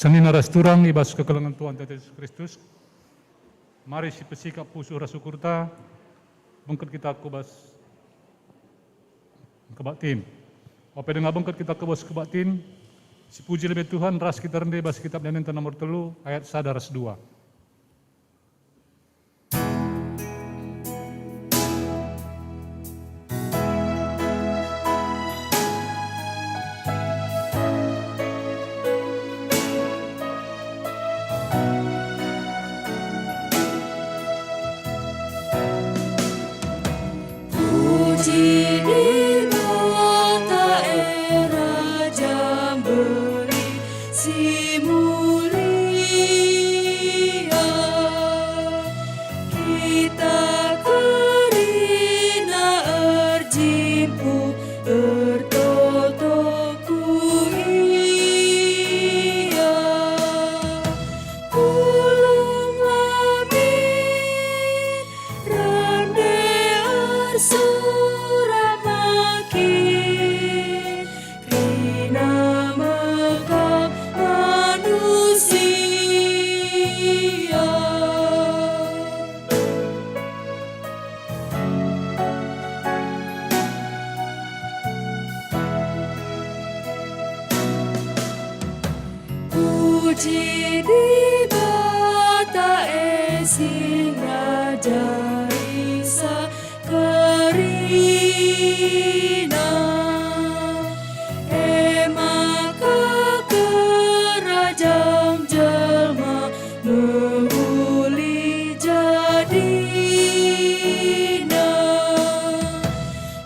Sanina rasturang ibas kekelengan Tuhan Yesus Kristus. Mari si pesikap pusu rasukurta bengket kita kubas kebatin. Apa dengan bengket kita kubas kebatin, si puji lebih Tuhan ras kita rendah bas kitab Nyanyian nomor 3 ayat 1 ras 2. Puji di bata esing Raja Isa kerina emaka kerajaan jelma menguli jadina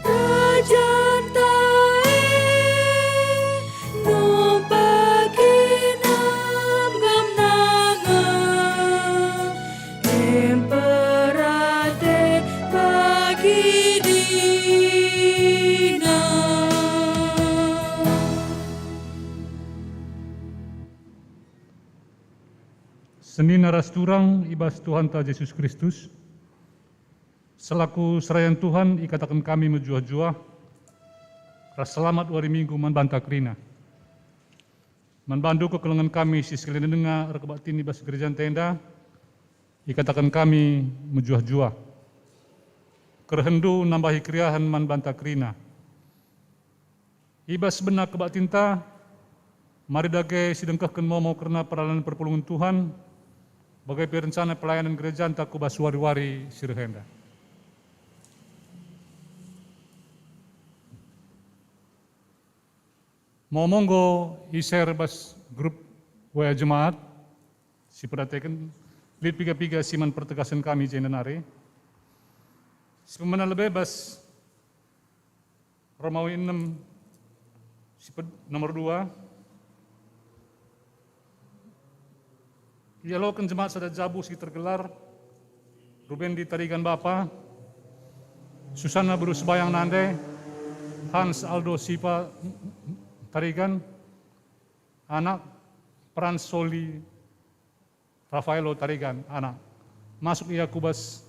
Rajan tae numpakin amgam nanga emperate bagi dina. Sanina rasturang ibas Tuhan ta Yesus Kristus. Selaku serayan Tuhan ikatakan kami menjuah-juah. Ras selamat hari minggu manbanta krina. Manbandu kekelengan kami si sekalian dengar rekebatin ibas gerejaan tenda. Ikatakan kami menjuah-juah. Kerhendu nambahi kriahan manbanta krina. Ibas benak kebatinta. Mari dage sidengkahkan momo karena peralahan perpulungan Tuhan. Bagai perencana pelayanan gerejaan tak kubas wari-wari sirhenda. Mau monggo i-share bas grup WA Jemaat, si perhatikan, lihat piga-piga siman pertegasan kami jenenari. Semana lebih bas Romawi 6, nomor 2. Dialogkan jemaat sada jabu si tergelar, Ruben di Tarigan Bapa, Susana Berus Bayang Nande, Hans Aldo Sipa Tarigan, anak Frans Soli Rafaelo Tarigan, anak. Masuk ia kubas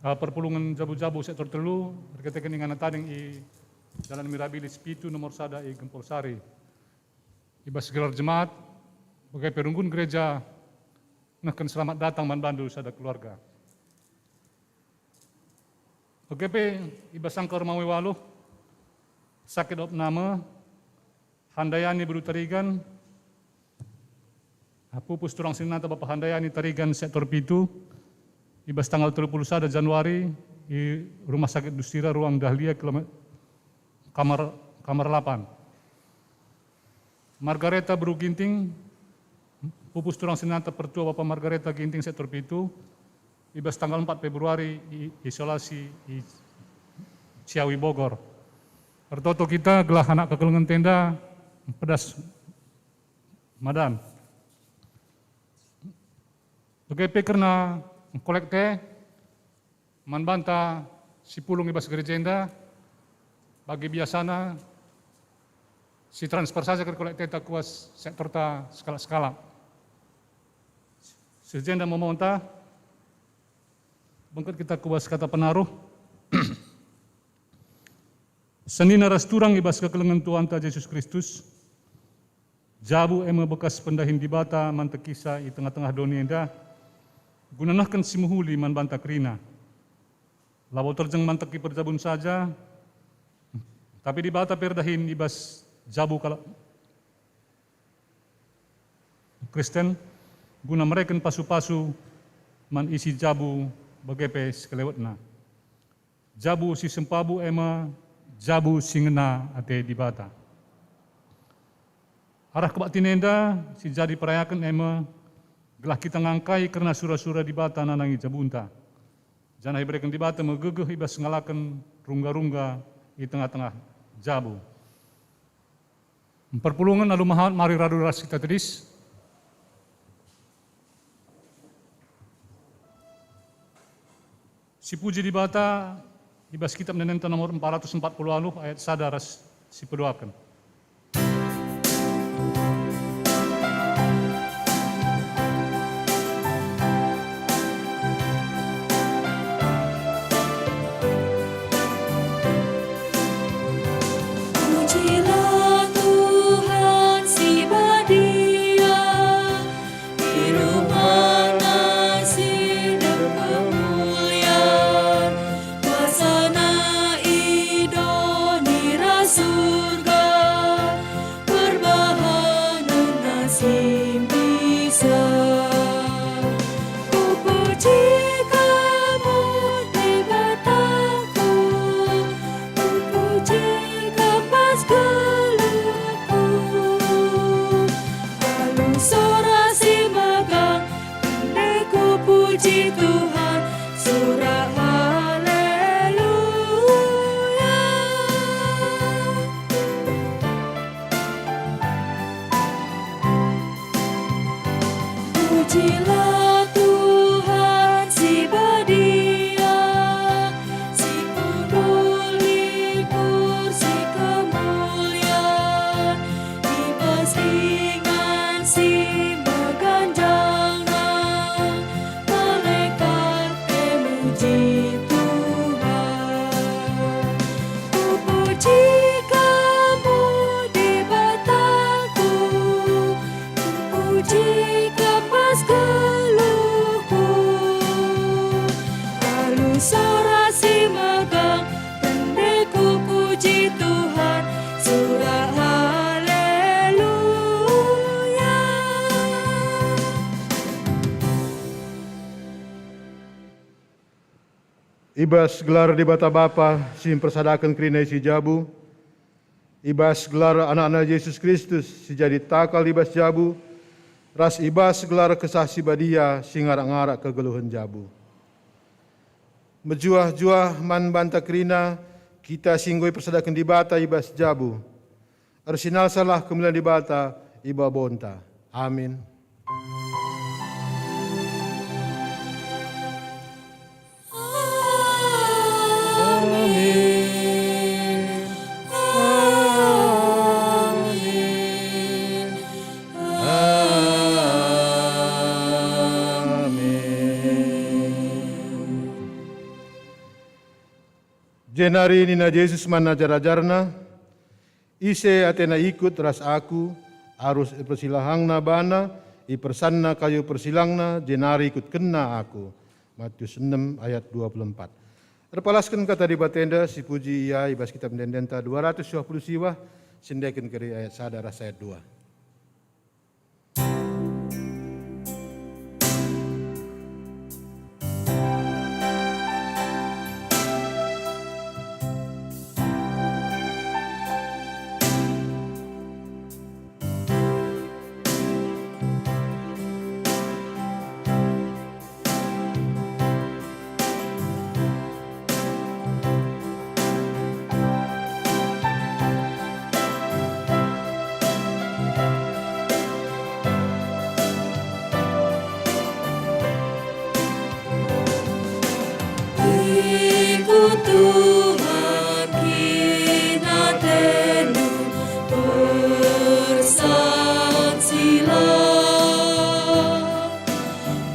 perpulungan jabu-jabu sektor telu, berkaitan dengan tading i Jalan Mirabilis Pitu nomor 1 i Gempol Sari. Ibas gelar jemaat, bagai perunggun gereja, nahkan selamat datang manbandu sada keluarga. Oke, ibas sangkar mawi waluh, sakit opname, Handayani Beru Tarigan, pupus turang sinata Bapak Handayani Tarigan sektor Pitu, ibas tanggal 31 Januari, di Rumah Sakit Dustira Ruang Dahlia kamar 8. Margareta Beru Ginting, pupus turang sinata Pertua Bapak Margareta Ginting sektor Pitu, ibas tanggal 4 Februari isolasi di Ciawi Bogor. Pertoto kita gelah anak kekelengan tenda pedas madan. BGP karena kolekte manbanta si pulung ibas gerejenda bagi biasana si transfer saja ke kolekte tak kuas sektor ta skala-skala. Sejenda memonta bangkat kita kuas kata penaruh Sanina rasturang ibas kekelengan Tuhan ta Yesus Kristus. Jabu ema bekas pendahin di bata mantekisa di tengah-tengah dunia dah. Gunanahkan si muhuli man bantak rina. Labo terjeng manteki perjabun saja. Tapi di bata perdahin ibas jabu kala Kristen. Guna mereka pasu-pasu man isi jabu bagepe sekelewatna. Jabu si sempabu ema, jabu si ngena ate di bata. Arah kebatinenda si jadi perayakan ema gelah kita ngangkai karena surah-surah di bata nanangi jabunta. Jangan berikan di bata megegeh ibas ngalakan rungga-rungga di tengah-tengah jabu. Perpulungan lalu mahat mari radu ras kita tedis. Si puji di bata ibas kitab nenenta nomor 440 ayat sadaras si pedoakan. Pujilah Tuhan si badia, di rumah nasi dan kemuliaan, wasana idonira surga, perbahanan nasi bisa. Ku puji kamu di bataku, ku puji kapas geluku. Lalu surah si magang, ku puji Tuhan, surah haleluya. Pujilah Tuhan si badia, si peduli kursi kemuliaan, ibas ringan si meganjangan, malaikat memuji Tuhan. Ku puji kamu di bataku, ku puji kapas geluku. Lalu surah si magang, ku puji Tuhan, surah haleluya. Ibas gelar di bata Bapa si persadakan kerina si jabu. Ibas gelar anak-anak Yesus Kristus si jadi takal ibas jabu. Ras ibas gelar kesah si badia si ngarak-ngarak kegeluhan jabu. Mejuah-juah man banta kerina kita singgoi persadakan di bata ibas jabu. Arsinal salah kemuliaan di bata iba bonta. Amin. Jenari nina Yesus mana ajar-ajarna, ise atena ikut ras aku, arus persilahangna bana, ipersanna kayu persilangna, jenari ikut kena aku. Matius 6 ayat 24. Terpalaskan kata di batenda, si puji ia ibas kitab mendendenta 220 siwah, sindekin keri ayat sadar ayat 2. Tuhan kinatenu bersaksilah,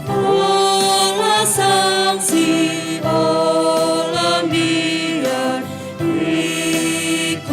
olah sanksi olah biar ikutkanlah.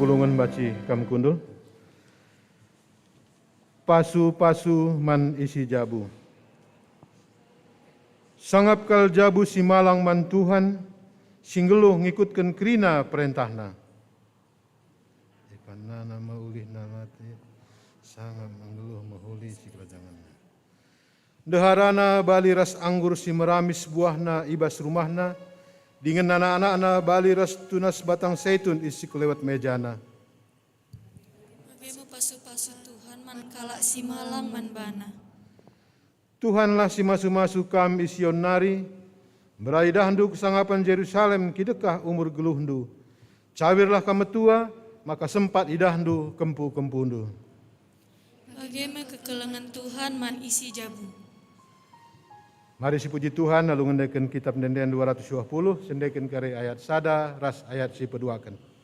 kulungan baci kam kundul. Pasu-pasu man isi jabu. Sangap kal jabu si malang man Tuhan, singgeluh ngikutkan kerina perintahna. Ipanana maulih namati, sangap manggeluh mahuli si kerajanganna. Deharana bali ras anggur si meramis buahna ibas rumahna, dengan anak-anakna bali ras tunas batang seitun isi kelewat mejana. Bagaimana pasu-pasu Tuhan man kalak si malang man bana. Tuhanlah si masu-masu kam ision nari, berai dahndu kesangapan Jerusalem kidekah umur geluhndu. Cawirlah kametua, maka sempat idahndu kempu-kempundu. Bagaimana kekelengan Tuhan man isi jabu. Mari si puji Tuhan, lalu ngendekan kitab Denden 220, sendekan kare ayat sada, ras ayat si peduakan.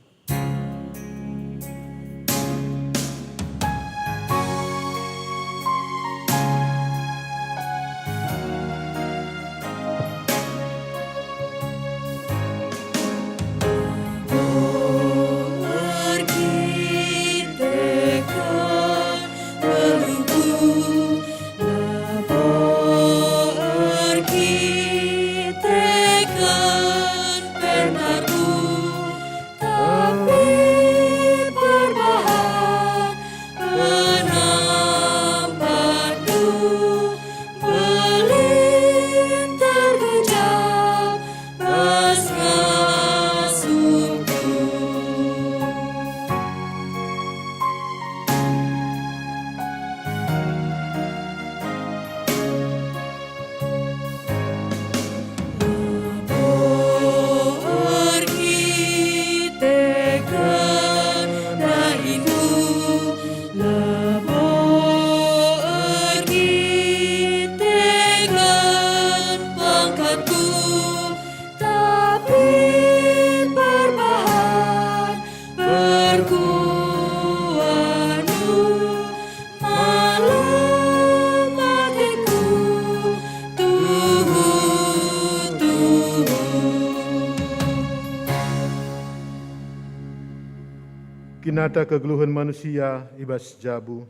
Kinata kegeluhan manusia ibas jabu.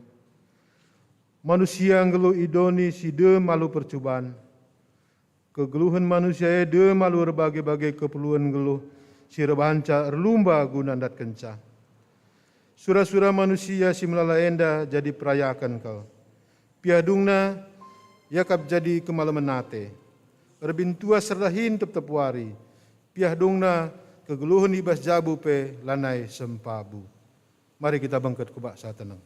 Manusia ngeluh idoni si de malu percubaan. Kegeluhan manusia de malu berbagai-bagai keperluan ngeluh si rebanca erlumba gunandat kenca. Sura-sura manusia si melala enda jadi perayakan kau. Piadungna yakap jadi kemalaman nate. Erbintua serdahin tep-tep wari. Piadungna kegeluhan ibas jabu pe lanai sempabu. Mari kita bangkit kubak saat tenang.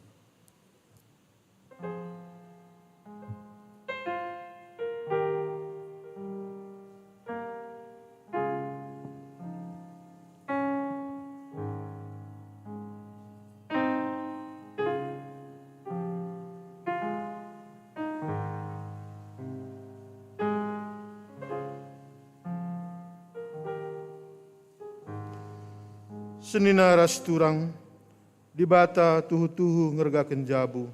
Senina ras turang, di bata tuhu-tuhu ngergaken jabu.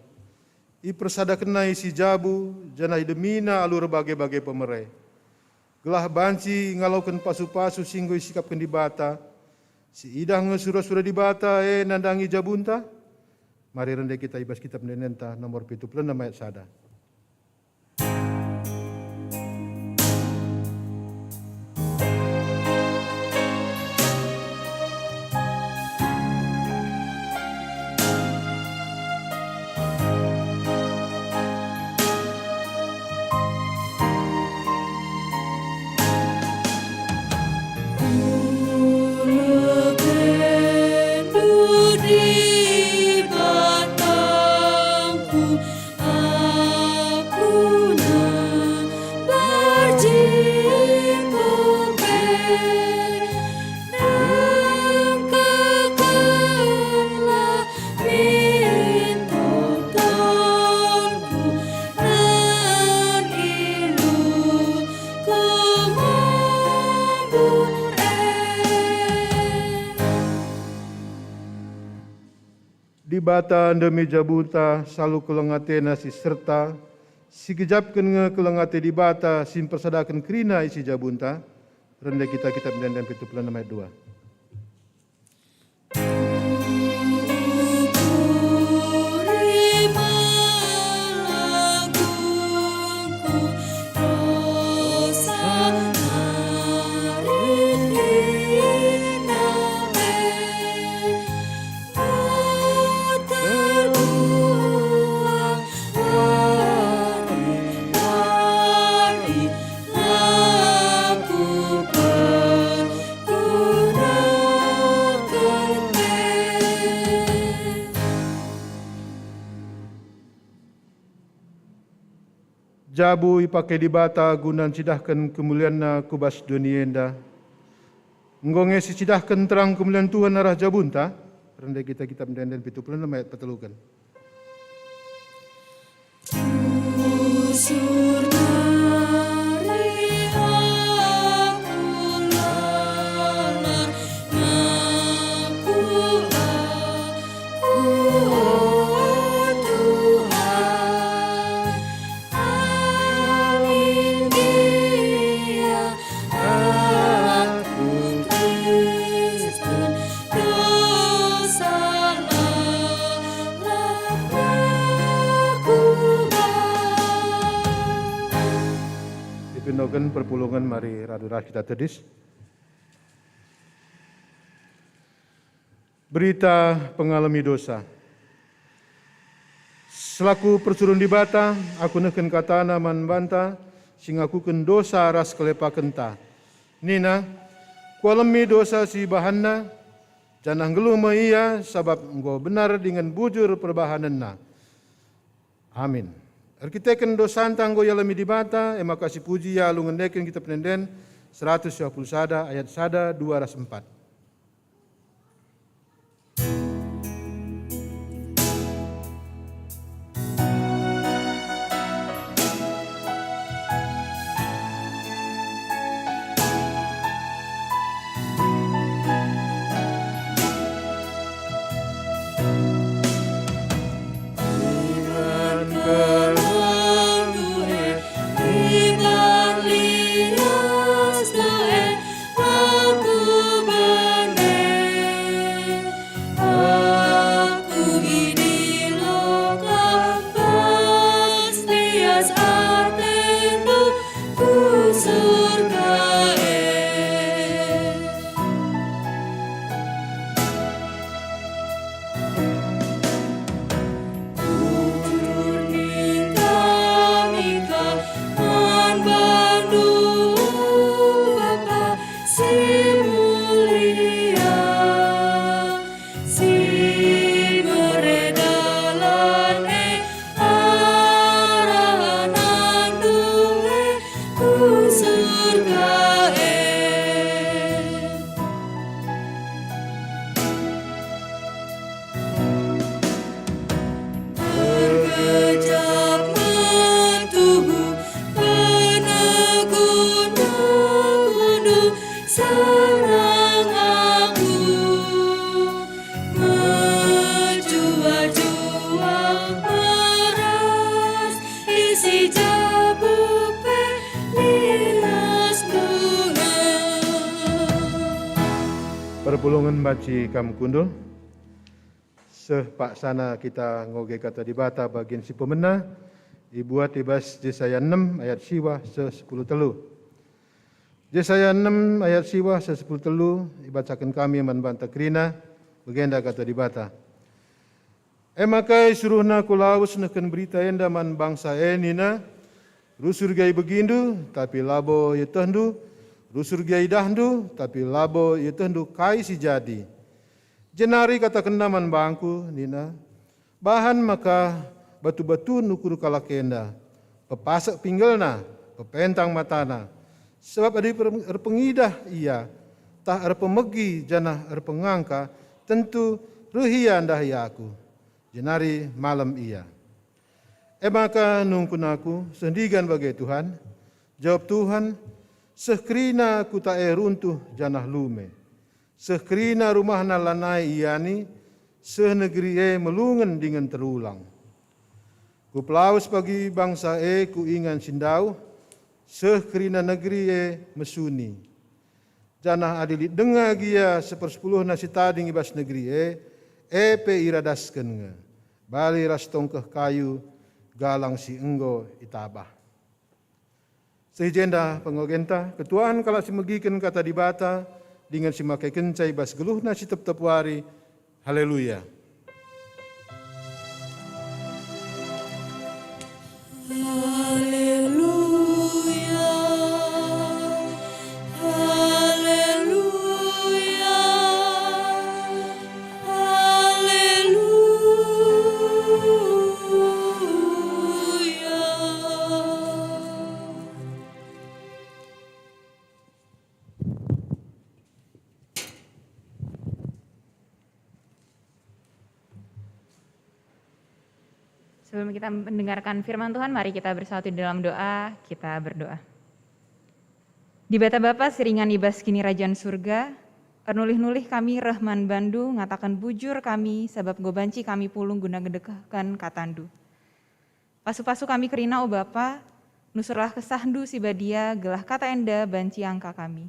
I persadakenai si jabu, janai demina alur bagai-bagai pemerai. Gelah banci ngalaukan pasu-pasu singgoi sikapkan di bata. Si idah ngesura-sura di bata nandangi jabunta. Mari rendai kita ibas kitab nenenta nomor 76 ayat sada. Di bata demi jabunta salu kelengatena si serta si kejapkan nge kelengate di bata sin persadakan kerina isi jabunta rendai kita kitab Denden 76 ayat 2. Jabu ipakai di bata gunan cidahkan kemuliaan kubas dunia enda. Ngonge si cidahkan terang kemuliaan Tuhan arah jabunta. Rendah kita kitab dan pitu pelan ayat petelukan. Dipindokan perpulungan mari radura kita tedis. Berita pengalami dosa. Selaku persurun di bata, aku neken katana man banta, sing aku ken dosa ras kelepa kenta. Nina, kualemi dosa si bahanna, janah geluh ia sabab engkau benar dengan bujur perbahananna. Amin. Arkiteken dosanta engkau yalami di bata, ema kasih puji ya lu ngendeken kita penenden 120 sada ayat sada 2 ras 4. Perpulungan baci kam kundul. Sepak sana kita ngoge kata di bata bagian si pemena. Ibuat ibas Yesaya 6 ayat siwah se-10 telu. Yesaya 6 ayat siwah se-10 telu. Ibacakan kami man banta krina. Bagenda kata di bata. Emakai suruhna kulaus neken berita enda man bangsa enina. Rusur gai begindu tapi labo yetendu. Rusur gai dahdu tapi labo yetendu kai si jadi. Jenari kata kendaman bangku nina. Bahan maka batu-batu nukuru kalakenda. Pepasak pinggalna, pepentang matana. Sebab ada erpengidah ia. Tah erpemegi janah erpengangka. Tentu ruhia ndahi aku. Jenari malam ia. Maka nungkun aku sendigan bagai Tuhan. Jawab Tuhan, sekrina ku tae runtuh janah lume. Sekrina rumahna lanai iani, senegeri melungan dengan terulang. Ku pelaus bagi bangsa ku ingan sindau, sekrina negeri mesuni. Janah adilit dengar gia 1/10 nasi tading ibas negeri pe iradasken nge. Bali ras tongkeh kayu, galang si enggo itabah. Sehijenda pengogenta, ketuaan kalau si megiken kata di bata, dengan si makai kencai bas geluh nasi tep-tep wari. Haleluya. Sebelum kita mendengarkan firman Tuhan, mari kita bersatu di dalam doa, kita berdoa. Di bata Bapa siringan ibas kini Rajaan Surga, penulih-nulih kami Rahman Bandu, ngatakan bujur kami, sebab gobanci kami pulung guna gedekakan katandu. Pasu-pasu kami kerina o Bapa, nusurlah kesahdu si badia, gelah kata enda banci angka kami.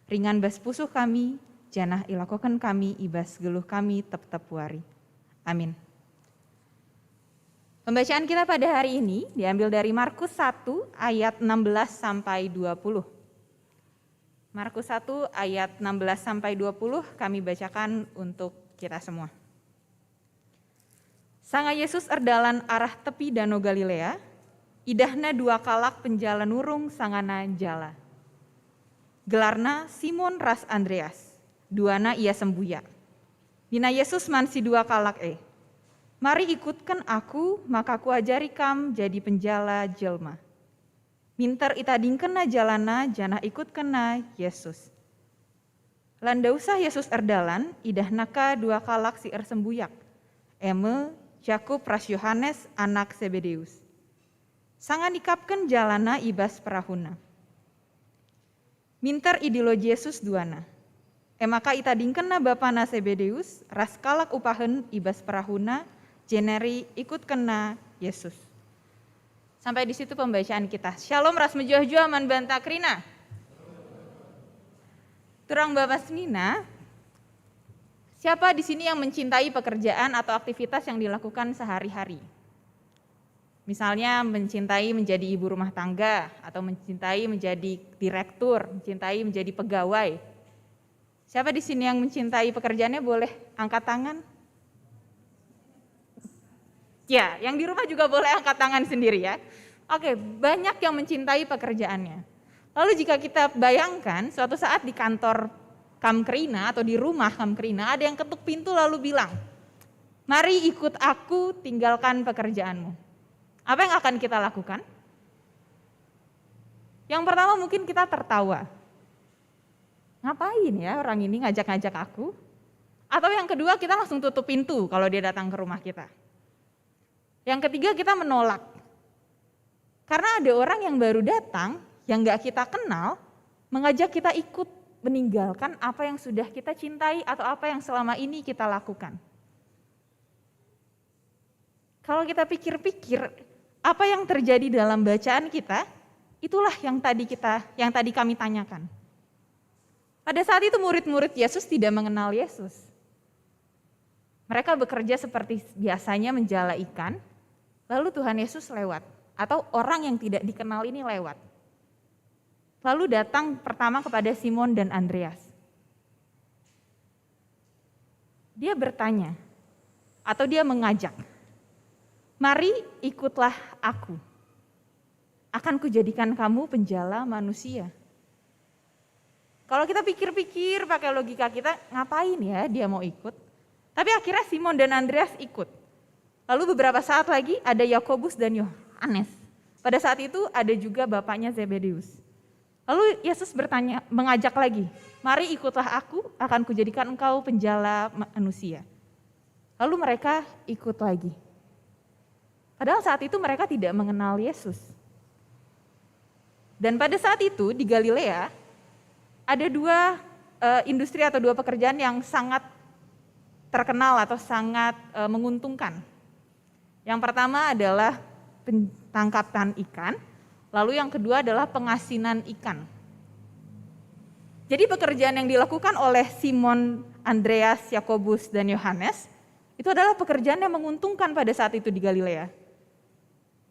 Ringan bas pusuh kami, janah ilakokan kami, ibas geluh kami tep-tep wari. Amin. Pembacaan kita pada hari ini diambil dari Markus 1 ayat 16 sampai 20. Markus 1 ayat 16 sampai 20 kami bacakan untuk kita semua. Sanga Yesus erdalan arah tepi Danau Galilea, idahna dua kalak penjala nurung sangana jala. Gelarna Simon ras Andreas, duana ia sembuya. Dina Yesus mansi dua kalak mari ikutkan aku, maka ku ajari kam jadi penjala jelma. Minter itadingkena jalana, janah ikutkenna Yesus. Landausah Yesus erdalan, idah naka dua kalak si ersembuyak. Eme, Jakub ras Yohanes, anak Zebedeus. Sangan ikapken jalana ibas perahuna. Minter idilo Yesus duana. Emaka itadingkena bapana Zebedeus, ras kalak upahen ibas perahuna, jeneri ikut kena Yesus. Sampai di situ pembacaan kita. Shalom ras mejuah-juah man banta krina. Turang Bapak Senina, siapa di sini yang mencintai pekerjaan atau aktivitas yang dilakukan sehari-hari? Misalnya mencintai menjadi ibu rumah tangga, atau mencintai menjadi direktur, mencintai menjadi pegawai. Siapa di sini yang mencintai pekerjaannya boleh angkat tangan? Ya, yang di rumah juga boleh angkat tangan sendiri ya. Oke, banyak yang mencintai pekerjaannya. Lalu jika kita bayangkan suatu saat di kantor Kamkrina atau di rumah Kamkrina ada yang ketuk pintu lalu bilang, mari ikut aku tinggalkan pekerjaanmu. Apa yang akan kita lakukan? Yang pertama mungkin kita tertawa. Ngapain ya orang ini ngajak-ngajak aku? Atau yang kedua kita langsung tutup pintu kalau dia datang ke rumah kita. Yang ketiga kita menolak. Karena ada orang yang baru datang, yang gak kita kenal, mengajak kita ikut meninggalkan apa yang sudah kita cintai atau apa yang selama ini kita lakukan. Kalau kita pikir-pikir, apa yang terjadi dalam bacaan kita, itulah yang tadi kami tanyakan. Pada saat itu murid-murid Yesus tidak mengenal Yesus. Mereka bekerja seperti biasanya menjala ikan, lalu Tuhan Yesus lewat, atau orang yang tidak dikenal ini lewat. Lalu datang pertama kepada Simon dan Andreas. Dia bertanya, atau dia mengajak, mari ikutlah aku. Akan kujadikan kamu penjala manusia. Kalau kita pikir-pikir pakai logika kita, ngapain ya dia mau ikut? Tapi akhirnya Simon dan Andreas ikut. Lalu beberapa saat lagi ada Yakobus dan Yohanes. Pada saat itu ada juga bapaknya Zebedeus. Lalu Yesus mengajak lagi, mari ikutlah aku, akan kujadikan engkau penjala manusia. Lalu mereka ikut lagi. Padahal saat itu mereka tidak mengenal Yesus. Dan pada saat itu di Galilea ada dua industri atau dua pekerjaan yang sangat terkenal atau sangat menguntungkan. Yang pertama adalah penangkapan ikan, lalu yang kedua adalah pengasinan ikan. Jadi pekerjaan yang dilakukan oleh Simon, Andreas, Yakobus, dan Yohanes itu adalah pekerjaan yang menguntungkan pada saat itu di Galilea.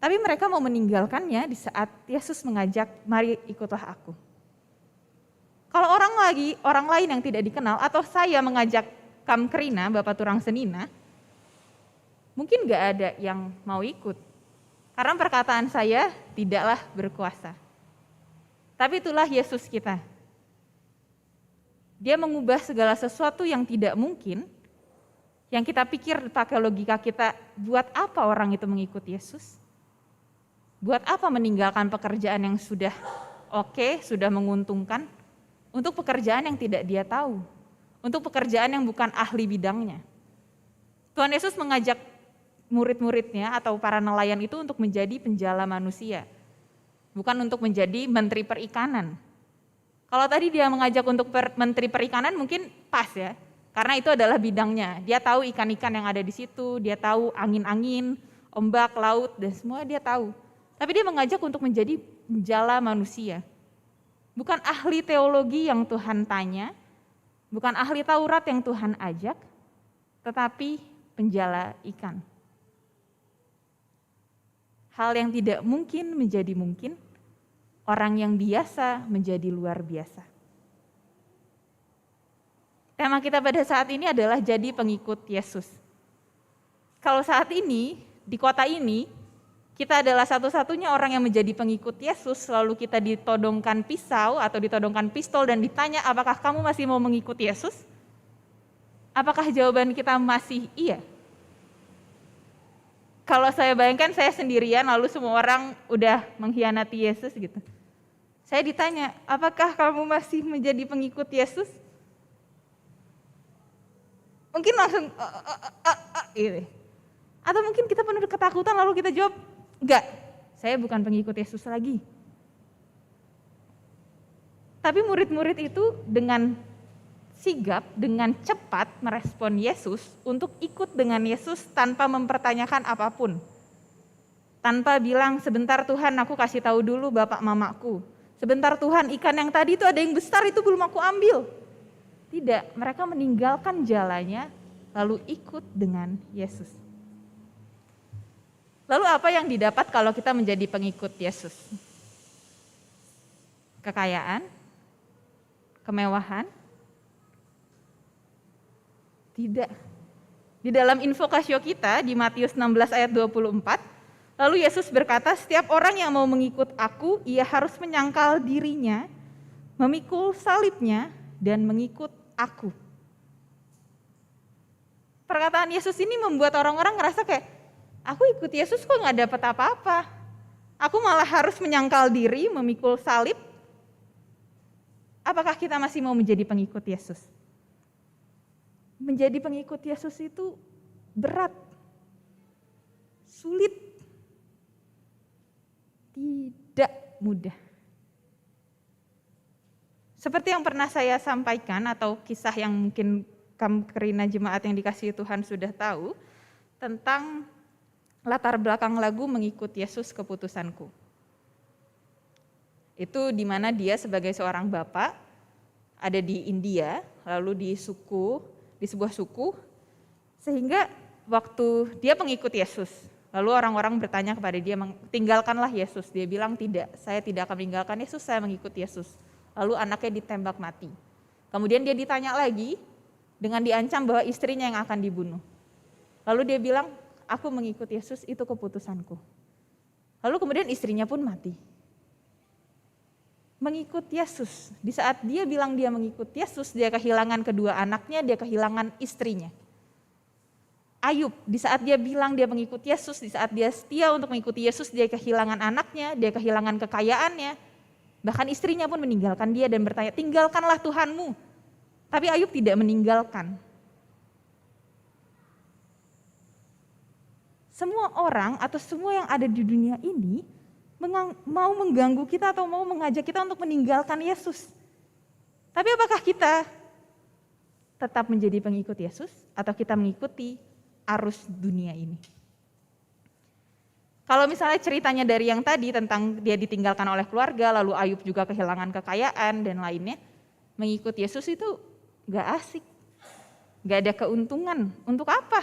Tapi mereka mau meninggalkannya di saat Yesus mengajak, mari ikutlah aku. Kalau orang lain yang tidak dikenal atau saya mengajak Kamkrina, Bapak Turang Senina, mungkin gak ada yang mau ikut. Karena perkataan saya tidaklah berkuasa. Tapi itulah Yesus kita. Dia mengubah segala sesuatu yang tidak mungkin, yang kita pikir pakai logika kita, buat apa orang itu mengikut Yesus? Buat apa meninggalkan pekerjaan yang sudah oke, sudah menguntungkan, untuk pekerjaan yang tidak dia tahu, untuk pekerjaan yang bukan ahli bidangnya. Tuhan Yesus mengajak murid-muridnya atau para nelayan itu untuk menjadi penjala manusia, bukan untuk menjadi menteri perikanan. Kalau tadi dia mengajak untuk menteri perikanan mungkin pas ya, karena itu adalah bidangnya. Dia tahu ikan-ikan yang ada di situ, dia tahu angin-angin, ombak, laut, dan semua dia tahu. Tapi dia mengajak untuk menjadi penjala manusia. Bukan ahli teologi yang Tuhan tanya, bukan ahli Taurat yang Tuhan ajak, tetapi penjala ikan. Hal yang tidak mungkin menjadi mungkin, orang yang biasa menjadi luar biasa. Tema kita pada saat ini adalah jadi pengikut Yesus. Kalau saat ini, di kota ini, kita adalah satu-satunya orang yang menjadi pengikut Yesus, lalu kita ditodongkan pisau atau ditodongkan pistol dan ditanya, apakah kamu masih mau mengikut Yesus? Apakah jawaban kita masih iya? Kalau saya bayangkan saya sendirian lalu semua orang udah mengkhianati Yesus gitu. Saya ditanya, apakah kamu masih menjadi pengikut Yesus? Mungkin langsung gitu. Atau mungkin kita penuh ketakutan lalu kita jawab, enggak, saya bukan pengikut Yesus lagi. Tapi murid-murid itu dengan sigap, dengan cepat merespon Yesus untuk ikut dengan Yesus tanpa mempertanyakan apapun. Tanpa bilang, sebentar Tuhan aku kasih tahu dulu bapak mamaku. Sebentar Tuhan ikan yang tadi itu ada yang besar itu belum aku ambil. Tidak, mereka meninggalkan jalannya lalu ikut dengan Yesus. Lalu apa yang didapat kalau kita menjadi pengikut Yesus? Kekayaan? Kemewahan? Tidak. Di dalam invokasio kita di Matius 16 ayat 24, lalu Yesus berkata, setiap orang yang mau mengikut aku, ia harus menyangkal dirinya, memikul salibnya, dan mengikut aku. Perkataan Yesus ini membuat orang-orang ngerasa kayak, aku ikut Yesus kok gak dapat apa-apa. Aku malah harus menyangkal diri, memikul salib. Apakah kita masih mau menjadi pengikut Yesus? Menjadi pengikut Yesus itu berat, sulit, tidak mudah. Seperti yang pernah saya sampaikan atau kisah yang mungkin kamu Kerina jemaat yang dikasihi Tuhan sudah tahu tentang latar belakang lagu Mengikut Yesus Keputusanku. Itu di mana dia sebagai seorang bapak ada di India, lalu di sebuah suku, sehingga waktu dia pengikut Yesus, lalu orang-orang bertanya kepada dia, tinggalkanlah Yesus. Dia bilang tidak, saya tidak akan meninggalkan Yesus, saya mengikut Yesus. Lalu anaknya ditembak mati. Kemudian dia ditanya lagi dengan diancam bahwa istrinya yang akan dibunuh. Lalu dia bilang, aku mengikut Yesus, itu keputusanku. Lalu kemudian istrinya pun mati. Mengikut Yesus, di saat dia bilang dia mengikut Yesus, dia kehilangan kedua anaknya, dia kehilangan istrinya. Ayub, di saat dia bilang dia mengikut Yesus, di saat dia setia untuk mengikuti Yesus, dia kehilangan anaknya, dia kehilangan kekayaannya, bahkan istrinya pun meninggalkan dia dan bertanya, tinggalkanlah Tuhanmu. Tapi Ayub tidak meninggalkan. Semua orang atau semua yang ada di dunia ini mau mengganggu kita atau mau mengajak kita untuk meninggalkan Yesus. Tapi apakah kita tetap menjadi pengikut Yesus atau kita mengikuti arus dunia ini? Kalau misalnya ceritanya dari yang tadi tentang dia ditinggalkan oleh keluarga, lalu Ayub juga kehilangan kekayaan dan lainnya, mengikut Yesus itu gak asik, gak ada keuntungan. Untuk apa?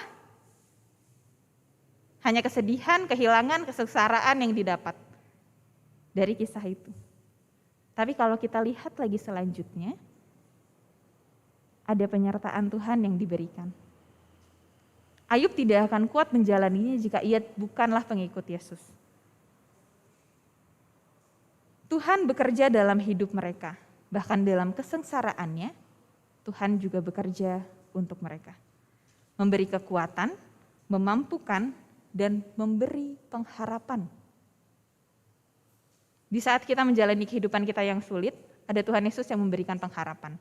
Hanya kesedihan, kehilangan, kesengsaraan yang didapat dari kisah itu. Tapi kalau kita lihat lagi selanjutnya, ada penyertaan Tuhan yang diberikan. Ayub tidak akan kuat menjalaninya jika ia bukanlah pengikut Yesus. Tuhan bekerja dalam hidup mereka, bahkan dalam kesengsaraannya, Tuhan juga bekerja untuk mereka. Memberi kekuatan, memampukan, dan memberi pengharapan. Di saat kita menjalani kehidupan kita yang sulit, ada Tuhan Yesus yang memberikan pengharapan.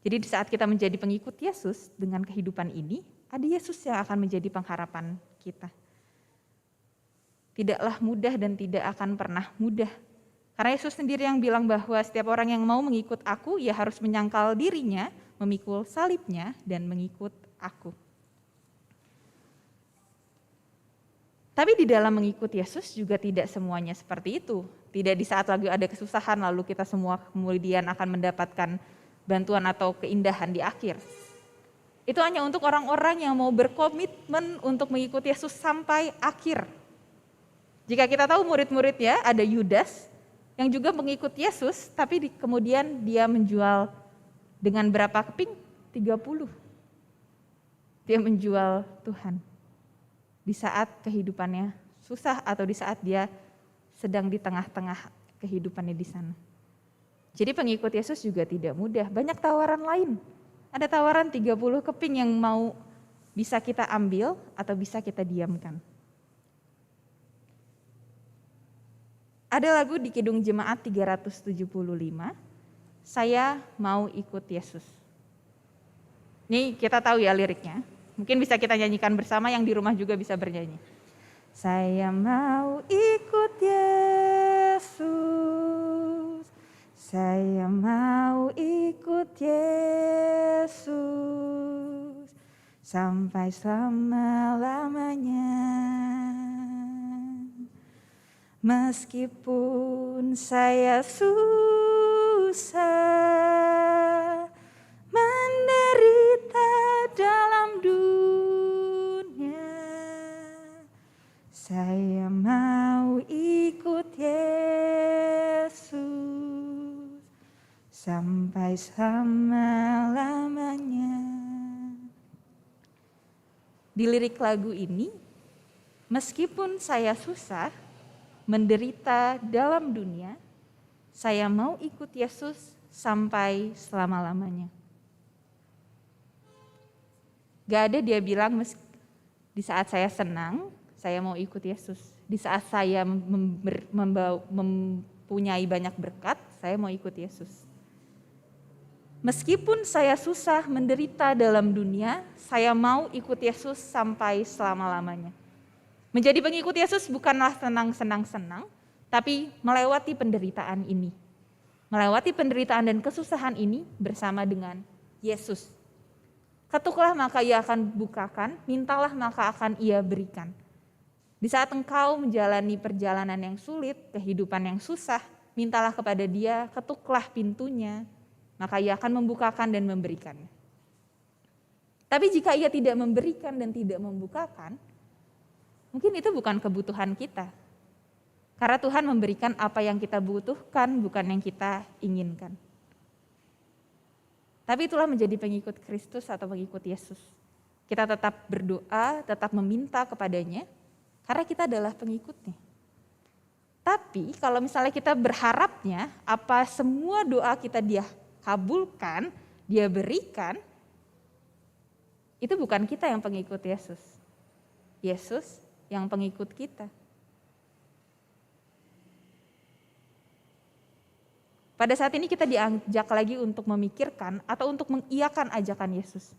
Jadi di saat kita menjadi pengikut Yesus dengan kehidupan ini, ada Yesus yang akan menjadi pengharapan kita. tidaklah mudah dan tidak akan pernah mudah. Karena Yesus sendiri yang bilang bahwa setiap orang yang mau mengikut aku, ia harus menyangkal dirinya, memikul salibnya, dan mengikut aku. Tapi di dalam mengikut Yesus juga tidak semuanya seperti itu. Tidak di saat lagi ada kesusahan lalu kita semua kemudian akan mendapatkan bantuan atau keindahan di akhir. Itu hanya untuk orang-orang yang mau berkomitmen untuk mengikuti Yesus sampai akhir. Jika kita tahu murid-murid ya, ada Yudas yang juga mengikut Yesus, tapi kemudian dia menjual dengan berapa keping? 30. Dia menjual Tuhan. Di saat kehidupannya susah atau di saat dia sedang di tengah-tengah kehidupannya di sana. Jadi pengikut Yesus juga tidak mudah. Banyak tawaran lain. Ada tawaran 30 keping yang mau bisa kita ambil atau bisa kita diamkan. Ada lagu di Kidung Jemaat 375, saya mau ikut Yesus. Ini kita tahu ya liriknya. Mungkin bisa kita nyanyikan bersama, yang di rumah juga bisa bernyanyi. Saya mau ikut Yesus, saya mau ikut Yesus, sampai selama-lamanya. Meskipun saya susah, menderita dalam dunia, saya mau ikut Yesus sampai selama-lamanya. Di lirik lagu ini, meskipun saya susah, menderita dalam dunia, saya mau ikut Yesus sampai selama-lamanya. Gak ada dia bilang di saat saya senang, saya mau ikut Yesus. Di saat saya mempunyai banyak berkat, saya mau ikut Yesus. Meskipun saya susah menderita dalam dunia, saya mau ikut Yesus sampai selama-lamanya. Menjadi pengikut Yesus bukanlah senang-senang, tapi melewati penderitaan ini. Melewati penderitaan dan kesusahan ini bersama dengan Yesus. Ketuklah maka ia akan bukakan, mintalah maka akan ia berikan. Di saat engkau menjalani perjalanan yang sulit, kehidupan yang susah, mintalah kepada Dia, ketuklah pintunya, maka ia akan membukakan dan memberikannya. Tapi jika ia tidak memberikan dan tidak membukakan, mungkin itu bukan kebutuhan kita. Karena Tuhan memberikan apa yang kita butuhkan, bukan yang kita inginkan. Tapi itulah menjadi pengikut Kristus atau pengikut Yesus. Kita tetap berdoa, tetap meminta kepadanya, karena kita adalah pengikutnya. Tapi kalau misalnya kita berharapnya, apa semua doa kita Dia kabulkan, Dia berikan, itu bukan kita yang pengikut Yesus. Yesus yang pengikut kita. Pada saat ini kita diajak lagi untuk memikirkan atau untuk mengiyakan ajakan Yesus.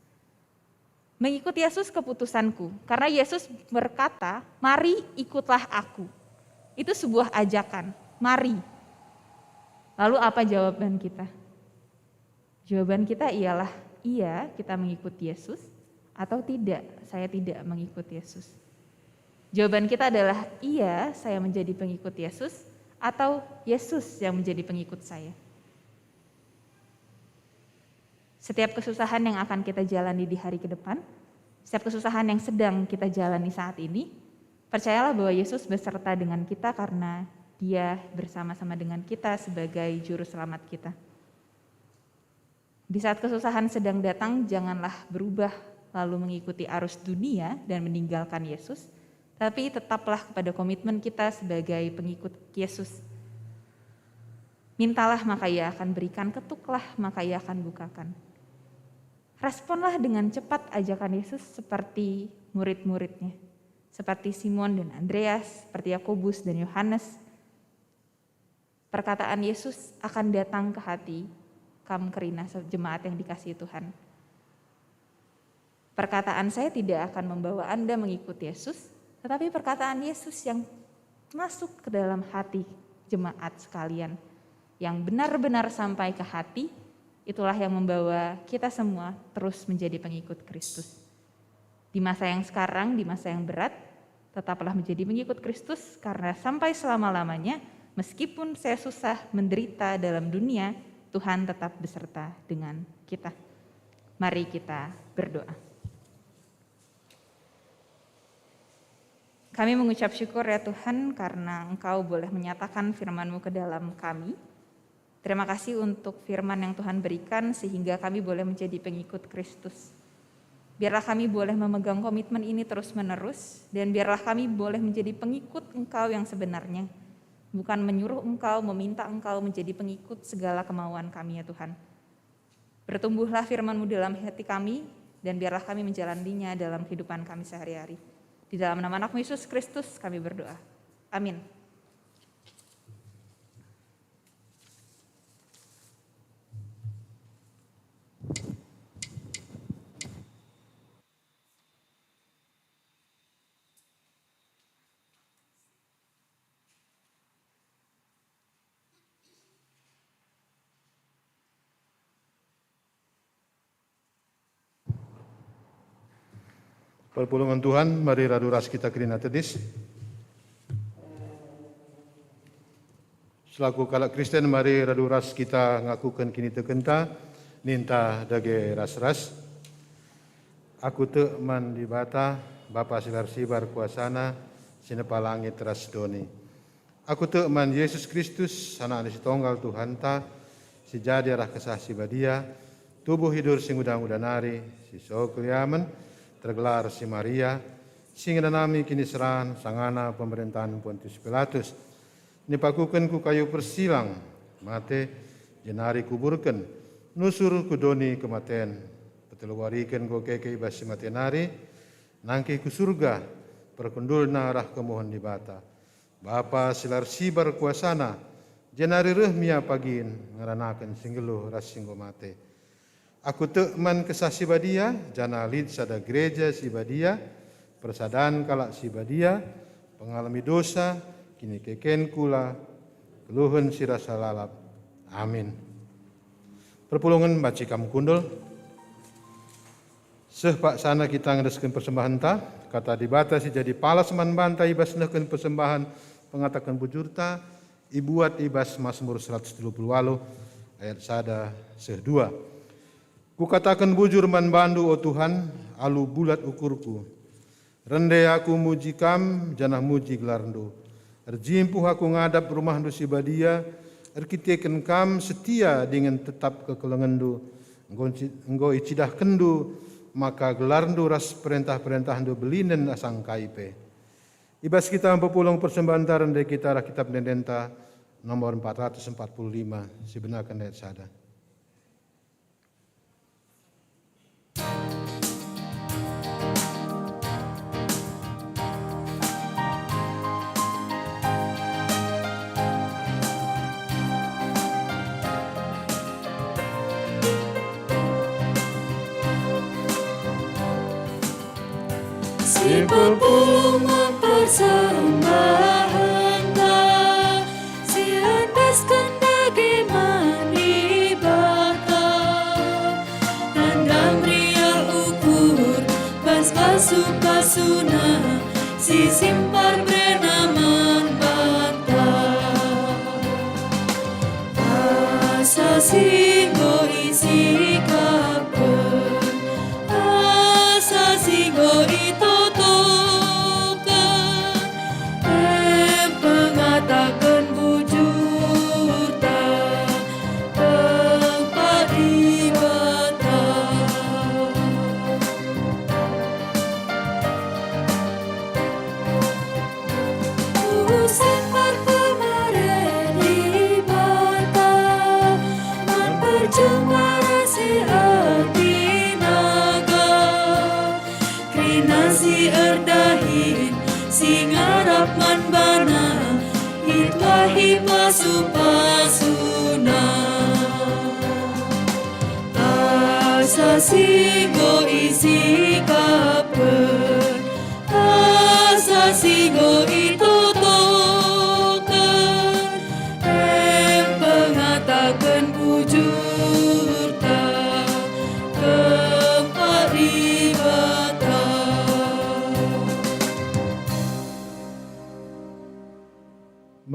Mengikuti Yesus keputusanku, karena Yesus berkata, mari ikutlah aku. Itu sebuah ajakan, mari. Lalu apa jawaban kita? Jawaban kita ialah, iya kita mengikuti Yesus, atau tidak, saya tidak mengikuti Yesus. Jawaban kita adalah iya, saya menjadi pengikut Yesus, atau Yesus yang menjadi pengikut saya. Setiap kesusahan yang akan kita jalani di hari ke depan, setiap kesusahan yang sedang kita jalani saat ini, percayalah bahwa Yesus beserta dengan kita karena Dia bersama-sama dengan kita sebagai juru selamat kita. Di saat kesusahan sedang datang, janganlah berubah lalu mengikuti arus dunia dan meninggalkan Yesus, tapi tetaplah kepada komitmen kita sebagai pengikut Yesus. Mintalah maka Ia akan berikan, ketuklah maka Ia akan bukakan. Responlah dengan cepat ajakan Yesus seperti murid-muridnya. Seperti Simon dan Andreas, seperti Yakobus dan Yohanes. Perkataan Yesus akan datang ke hati kaum Kerina, jemaat yang dikasihi Tuhan. Perkataan saya tidak akan membawa Anda mengikuti Yesus, tetapi perkataan Yesus yang masuk ke dalam hati jemaat sekalian, yang benar-benar sampai ke hati. Itulah yang membawa kita semua terus menjadi pengikut Kristus. Di masa yang sekarang, di masa yang berat, tetaplah menjadi pengikut Kristus, karena sampai selama-lamanya, meskipun saya susah menderita dalam dunia, Tuhan tetap beserta dengan kita. Mari kita berdoa. Kami mengucap syukur ya Tuhan, karena Engkau boleh menyatakan firman-Mu ke dalam kami. Terima kasih untuk firman yang Tuhan berikan sehingga kami boleh menjadi pengikut Kristus. Biarlah kami boleh memegang komitmen ini terus-menerus, dan biarlah kami boleh menjadi pengikut Engkau yang sebenarnya. Bukan menyuruh Engkau, meminta Engkau menjadi pengikut segala kemauan kami ya Tuhan. Bertumbuhlah firman-Mu dalam hati kami, dan biarlah kami menjalaninya dalam kehidupan kami sehari-hari. Di dalam nama Anak Yesus Kristus kami berdoa. Amin. Perpulungan Tuhan, mari radu ras kita kerina tedis. Selaku kalak Kristen, mari radu ras kita ngakukan kini tekenta, ninta dage ras-ras. Aku te man di bata, Bapa silar sibar kuasana, sinepa langit ras doni. Aku te man Yesus Kristus, anak si tonggal Tuhan ta, si jadi arah kesah si badia, tubuh hidur sing udang-udanari, si sokliamen, tergelar si Maria, sing nami kini seran sangana pemerintahan Pontius Pilatus. Nipakukan ku kayu persilang, mate jenari kuburkan, nusur kudoni kematen, peteluwarikan ku keke ibas si matenari, nangke ku surga, perkundul narah kemohon di bata. Bapa silar sibar kuasana, jenari rehmia pagin, ngaranakan singgeluh ras singgo mate. Aku tekman kesah si badia, jana lid sada gereja si badia, persadaan kalak si badia, pengalami dosa, kini keken kula, keluhun si rasa lalap. Amin. Perpulungan baci kamu kundul. Seh pak sana kita ngedesken persembahan ta, kata dibatasi jadi palas man bantai ibas neken persembahan pengatakan bujurta, ibuat ibas Mazmur 138 ayat sada seh 2. Kukatakan bujur man bandu o Tuhan, alu bulat ukurku. Rende aku muji kam, janah muji gelarndo. Erjimpuh aku ngadap rumah du si badia, erkiteken kam setia dengan tetap kekelengendu. Enggo icidah kendu, maka gelarndo ras perintah-perintah du belinen asang kaipe. Ibas kita mempulung persembahan tarende kita arah kitab Nendenta nomor 445, sebenarkan ayat sada. Si pepulungan persembahan si andaskan daging mani bata, tandang ria ukur pas pasu-pasuna, si simpar benaman bata. Asa singgo isi kapen, asa singgo ito takkan bujur tak tempat ibadah. Usempar kemarin ibadah, mempercuma si hati naga, krinasi erdahin si ngarap man bana, itwahi pasu-pasuna. Asa singgo isi kapen, asa singgo itoto.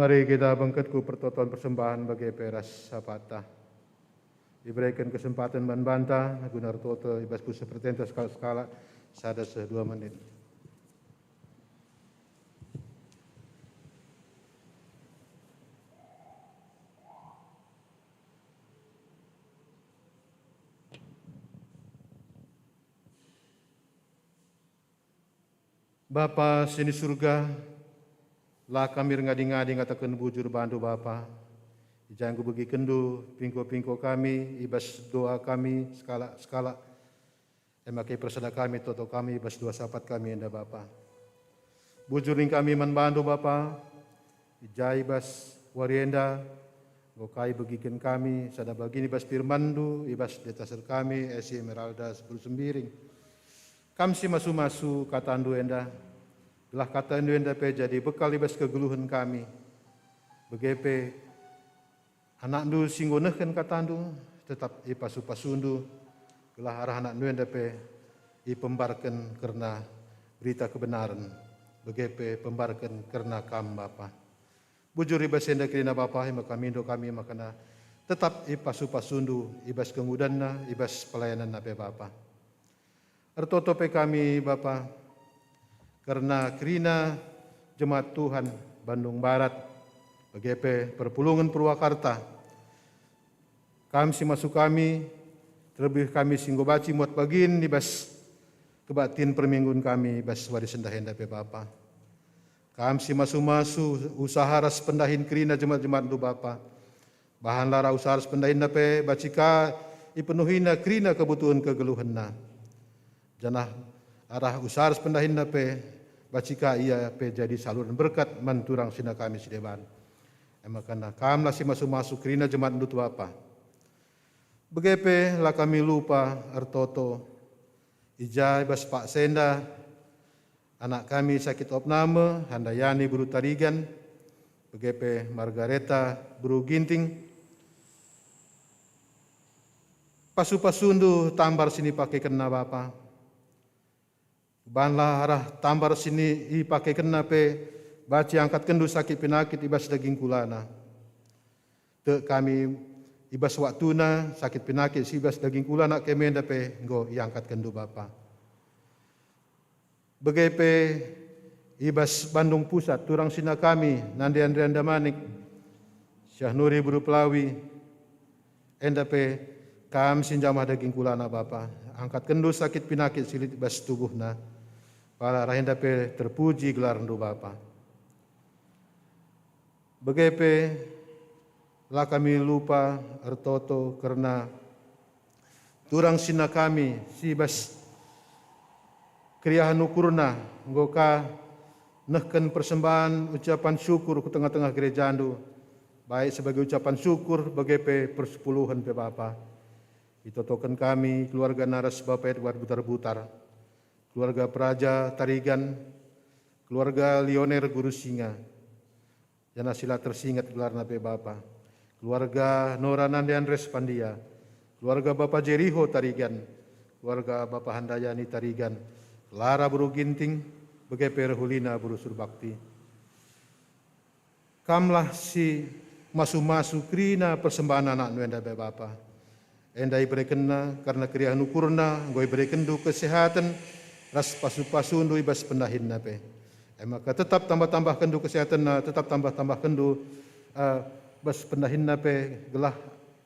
Mari kita bangkitku pertotoan persembahan bagi peras sapata. Diberikan kesempatan membantah, guna toto ibas pusat pertenta skala sada 2 menit. Bapa sini surga, lah kami ngadi-ngadi ngatakan bujur bantu Bapa. Jangan bagi kendu pingko-pingko kami, ibas doa kami skala. Emakai persada kami, toto kami, ibas doa sapat kami enda Bapa. Bujurin kami membantu Bapa, ijai ibas warienda, gokai bagikan kami, sada bagini ibas firmandu, ibas detasar kami, esi emeralda 10 sembiring. Kamsi masu-masu kata andu enda, gelah kata andu enda pe jadi bekal ibas kegeluhan kami. Begepe anak andu singgonehkan kata andu, tetap ipasu-pasundu, gelah arah anak andu enda pe ipembarkan karena berita kebenaran. Begepe pembarkan karena kam Bapa. Bujur ibas enda kirina Bapa, maka mindo kami makana tetap ipasu-pasundu, ibas kemudanna, ibas pelayanan nape Bapa. Ertotope kami Bapa, karena kerina jemaat Tuhan Bandung Barat, BGP Perpulungan Purwakarta, kami si masuk kami, terlebih kami singgo baci muat bagin di bas kebatin permingguan kami bas warisan dahenda pe Bapa. Kami si masuk usaha ras pendahin kerina jemaat-jemaat du Bapa. Bahan lara usaha ras pendahin pe bacika ipenuhina kerina kebutuhan kegeluhanna. Janah arah usaha pendahin pe bacika ia pe jadi saluran berkat manturang sina kami sideban. Emakana kam lah si masuk kerina jemaat ndut Bapa. Begepe lah kami lupa artoto ijai bas Pak Senda, anak kami sakit opname, Handayani Buru Tarigan, begepe Margareta Buru Ginting, pasu-pasundu tambar sini pakai kena Bapa. Banlah arah tambar sini pakai kena pe baci angkat kendu sakit penakit ibas daging kulana. Te kami ibas waktuna sakit penakit ibas daging kulana kemenda pe nggo iangkat kendu Bapa. Begepe ibas Bandung Pusat turang sina kami Nandi Andrian Damanik Syah Nuri Buru Pelawi enda pe kam sinjamah daging kulana Bapa. Angkat kendu sakit penakit silit ibas tubuhna. Para rahenda pe terpuji gelar ndu Bapa. Begepe lah kami lupa ertoto karena turang sina kami sibas kriahan ukurna nggoka nehken persembahan ucapan syukur ke tengah-tengah gereja ndu. Baik sebagai ucapan syukur begepe persepuluhan pe Bapa. Itotokan kami keluarga naras Bapa Edward Butar-Butar. Keluarga Praja Tarigan, keluarga Lioner Guru Singa, jana sila tersingat gelar nape Bapa. Keluarga Nora Nande Andres Pandia, keluarga Bapak Jeriho Tarigan, keluarga Bapak Handayani Tarigan, Lara Buru Ginting, begepe Hulina Buru Surbakti. Kamlah si masu-masu krina persembahan anak nuenda be Bapa. Endai berekena karena kriya nukurna, ngoi berekendu kesehatan, ras pasu-pasundu ibas pendahin nape. Maka tetap tambah-tambah kendu kesehatan na, tetap tambah-tambah kendu bas pendahin nape gelah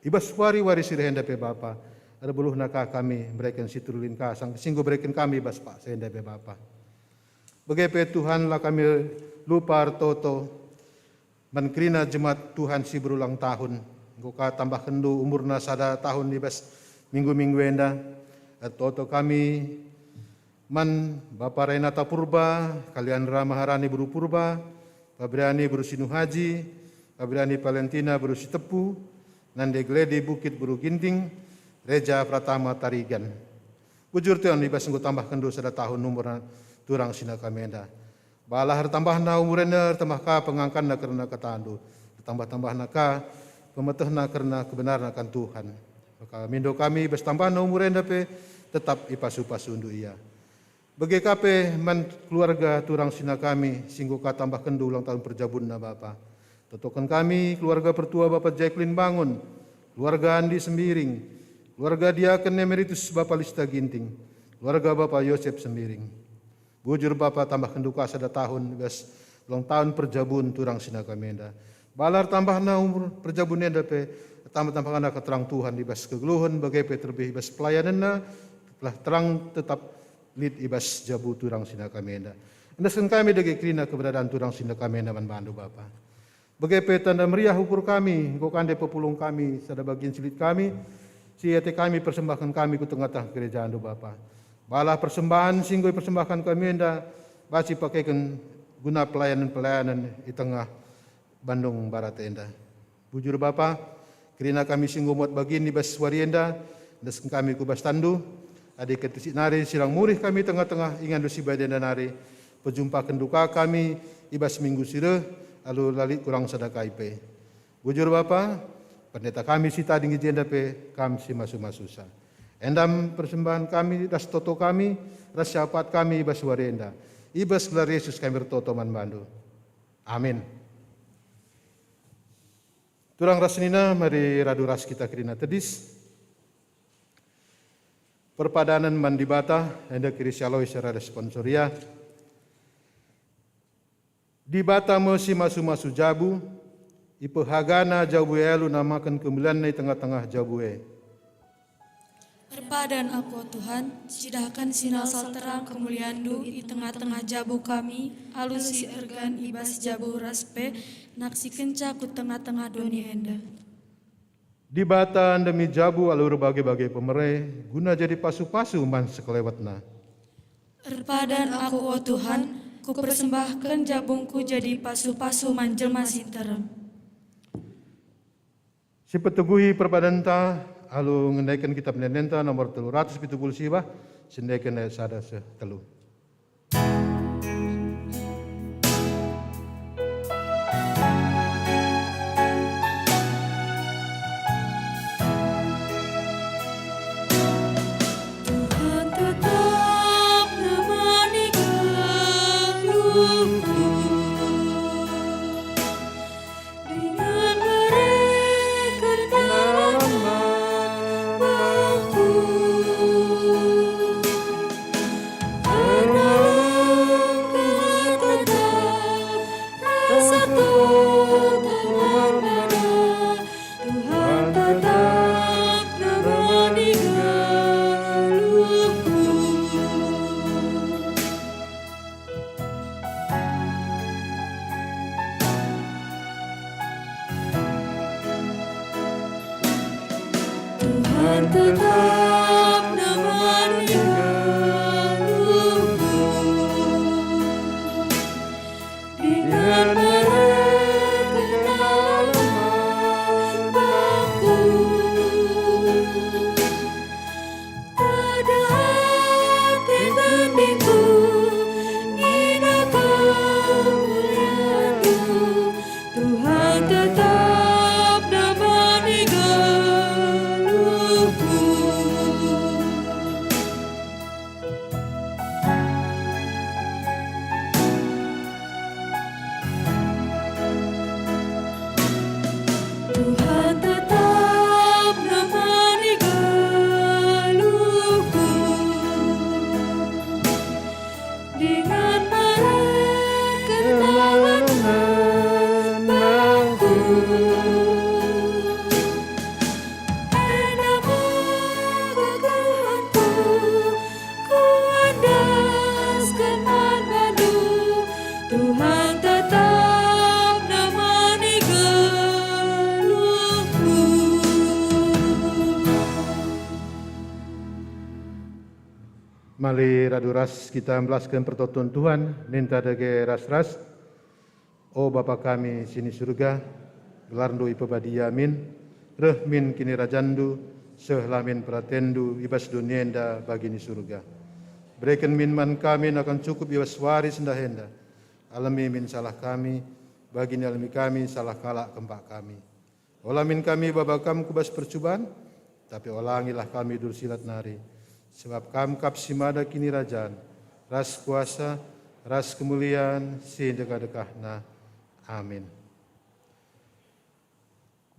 ibas wari-wari sirehenda pe Bapa. Ada buluh naka kami berikan siturulin ka sang singgo berikan kami bas Pak sehenda pe Bapa. Begepe Tuhan lah kami lupa artoto menkrina jemaat Tuhan si berulang tahun. Goka tambah kendu umurna sada tahun ibas minggu-minggu enda. Artoto kami man Bapak Renata Purba, kalian Ramaharani Buru Purba, Pabriani Buru Sinu Haji, Pabriani Valentina Buru Sitepu, Nande Gledi Bukit Buru Ginting, Reja Pratama Tarigan. Bujur tian ibas nggo tambah kendu sada tahun umurna turang sina kamenda. Balah tambahna umurna tambah ka pengangkanna karena katandu. Tambah-tambahna ka pemetehna karena kebenaran akan Tuhan. Maka mindo kami ibas tambahna umurna pe tetap ipasu-pasundu ia. Bagi kape man keluarga turang sina kami singgo ka tambah kendu ulang tahun perjabunna Bapa. Totokan kami, keluarga pertua Bapak Jacqueline Bangun, keluarga Andi Sembiring, keluarga Diaken Emeritus Bapak Lista Ginting, keluarga Bapak Yosep Sembiring. Bujur Bapak tambah kenduka sada tahun, bes ulang tahun perjabun turang sina kamenda. Balar tambahna umur perjabun enda pe, tambah anda keterang Tuhan ibas kegeluhan bagai pe terlebih ibas pelayananna, telah terang tetap lid ibas jabu turang sina kamenda. Andaskan kami dagi krina keberadaan turang sina kamenda man bandu Bapak. Bagai pe tanda meriah ukur kami, engkau kande pepulung kami, sada bagian silit kami, siate kami persembahkan kami ke tengah-tengah gereja ando Bapa. Balah persembahan singgoi persembahkan kami enda, basi pakaikan guna pelayanan-pelayanan di tengah Bandung Barat enda. Bujur Bapa, kerana kami singgo muat bagian di bas warienda, das kami ku bas tandu, adik ketusik nari silang murih kami tengah-tengah ingan dosi badan nari, pejumpa kenduka kami ibas minggu sireh, lalu lalit kurang sedekah IP. Bujur Bapa, pendeta kami sita dinggi jenda pe kami si masu-masusa. Endam persembahan kami, ras toto kami, ras syafaat kami ibas warienda. Ibas gelar Yesus kami bertoto man bandu. Amin. Turang rasnina mari radu ras kita kirina tedis. Perpadanan mandibata enda kiri syaloi secara responsoria. Di bata mesi masu-masu jabu, ipe hagana jabu elu namakan kemuliaan di tengah-tengah jabu e. Perpadan aku Tuhan, cidahkan sinasal terang kemuliaan-Du di tengah-tengah jabu kami, alusi ergan ibas jabu raspe, naksi kenca ku tengah-tengah doni enda. Di bata demi jabu alur bagai-bagai pemerai, guna jadi pasu-pasu man sekelewatna. Perpadan aku Tuhan, ku persembahkan jabungku jadi pasu-pasu manjelma sinterem. Si peteguhi perpadanta, alu ngendaikan kitab nenenta nomor 370 sibah, sendaikan ayat sada setelu. Mali radu ras kita melaskan pertoton Tuhan, minta dage ras-ras. O Bapa kami sini surga, gelarndu ipebadi yamin, rehmin kini rajandu, sehlamin pratendu, ibas dunienda bagini surga. Berikan min man kami akan cukup ibas waris ndahenda. Alami min salah kami, bagini alami kami salah kalak kempak kami. Olamin kami babakam kubas percubaan, tapi olangilah kami dursilat nari. Sebab kam kap simada kini rajan, ras kuasa, ras kemuliaan, si dekah-dekahna. Amin.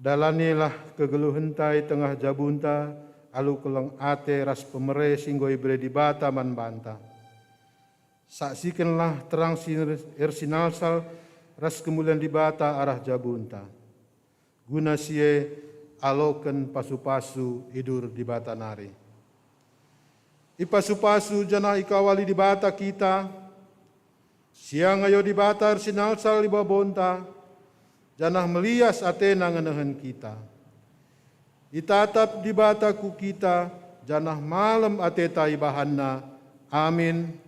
dalanilah kegeluhentai tengah jabunta, alu keleng ate ras pemere singgoi bre di bata man banta. Saksikanlah terang ersinalsal ras kemuliaan di bata arah jabunta. Guna sie aloken pasu-pasu idur di bata nari. Ipasu-pasu janah ikawali di bata kita, siang ayo di bata ersinalsal di babonta, janah melias atena ngenahan kita. Itatap di bataku kita, janah malam ateta ibahanna. Amin.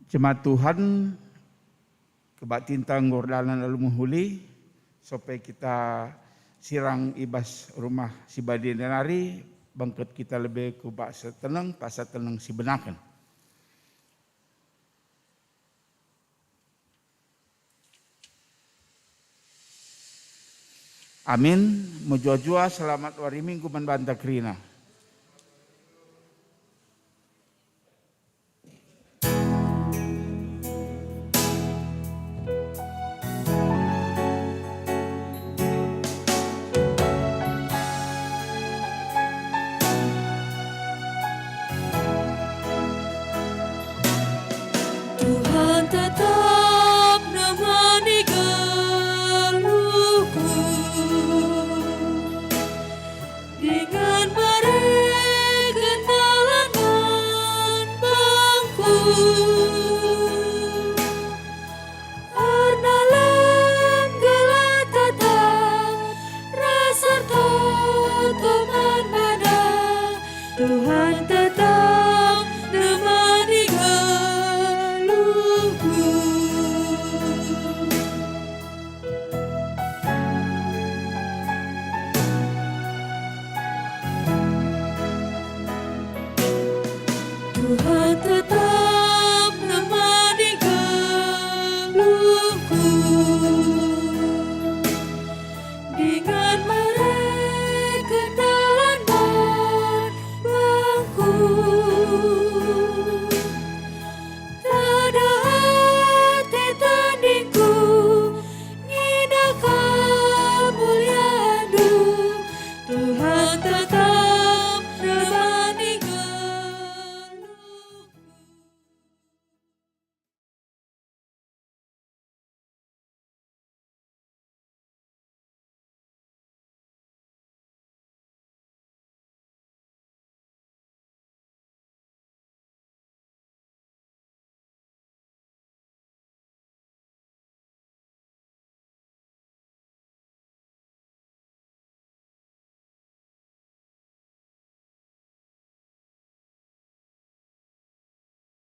Jemaat Tuhan, kebaktintan ngordalan lalu menghuli, supaya kita sirang ibas rumah si badi denari, bangkit kita lebih ke bak setenang, pasal tenang si benakan. Amin. Mujua-jua selamat wari minggu membantah kerina.